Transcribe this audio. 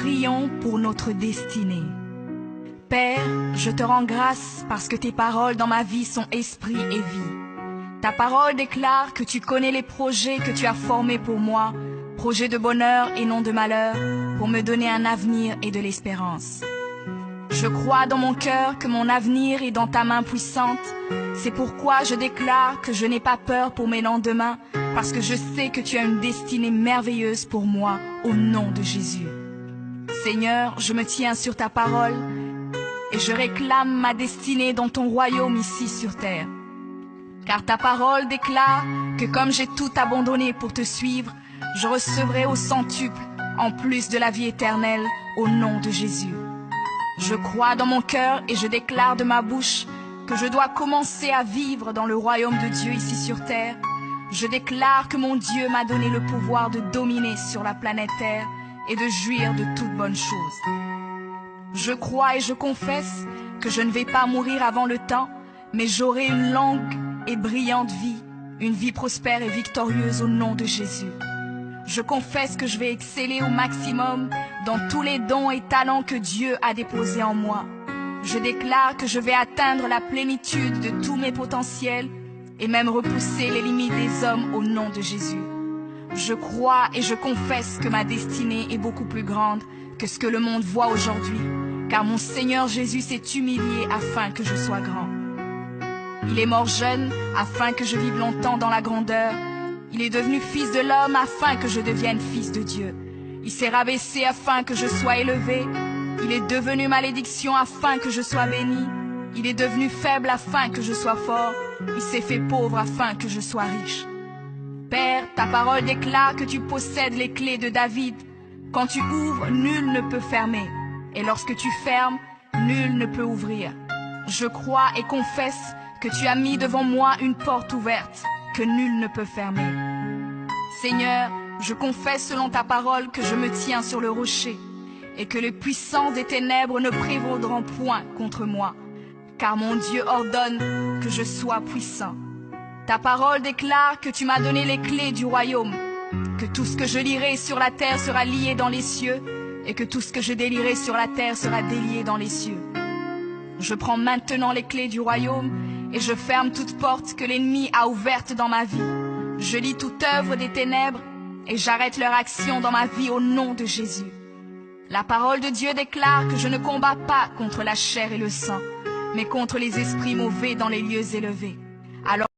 prions pour notre destinée. Père, je te rends grâce parce que tes paroles dans ma vie sont esprit et vie. Ta parole déclare que tu connais les projets que tu as formés pour moi, projets de bonheur et non de malheur, pour me donner un avenir et de l'espérance. Je crois dans mon cœur que mon avenir est dans ta main puissante. C'est pourquoi je déclare que je n'ai pas peur pour mes lendemains, parce que je sais que tu as une destinée merveilleuse pour moi, au nom de Jésus. Seigneur, je me tiens sur ta parole et je réclame ma destinée dans ton royaume ici sur terre. Car ta parole déclare que comme j'ai tout abandonné pour te suivre, je recevrai au centuple, en plus de la vie éternelle, au nom de Jésus. Je crois dans mon cœur et je déclare de ma bouche que je dois commencer à vivre dans le royaume de Dieu ici sur terre. Je déclare que mon Dieu m'a donné le pouvoir de dominer sur la planète Terre et de jouir de toutes bonnes choses. Je crois et je confesse que je ne vais pas mourir avant le temps, mais j'aurai une longue et brillante vie, une vie prospère et victorieuse au nom de Jésus. Je confesse que je vais exceller au maximum dans tous les dons et talents que Dieu a déposés en moi. Je déclare que je vais atteindre la plénitude de tous mes potentiels et même repousser les limites des hommes au nom de Jésus. Je crois et je confesse que ma destinée est beaucoup plus grande que ce que le monde voit aujourd'hui, car mon Seigneur Jésus s'est humilié afin que je sois grand. Il est mort jeune afin que je vive longtemps dans la grandeur. Il est devenu fils de l'homme afin que je devienne fils de Dieu. Il s'est rabaissé afin que je sois élevé. Il est devenu malédiction afin que je sois béni. Il est devenu faible afin que je sois fort. Il s'est fait pauvre afin que je sois riche. Père, ta parole déclare que tu possèdes les clés de David. Quand tu ouvres, nul ne peut fermer. Et lorsque tu fermes, nul ne peut ouvrir. Je crois et confesse que tu as mis devant moi une porte ouverte que nul ne peut fermer. Seigneur, je confesse selon ta parole que je me tiens sur le rocher et que les puissances des ténèbres ne prévaudront point contre moi, car mon Dieu ordonne que je sois puissant. Ta parole déclare que tu m'as donné les clés du royaume, que tout ce que je lirai sur la terre sera lié dans les cieux et que tout ce que je délierai sur la terre sera délié dans les cieux. Je prends maintenant les clés du royaume et je ferme toute porte que l'ennemi a ouverte dans ma vie. Je lis toute œuvre des ténèbres et j'arrête leur action dans ma vie au nom de Jésus. La parole de Dieu déclare que je ne combats pas contre la chair et le sang, mais contre les esprits mauvais dans les lieux élevés. Alors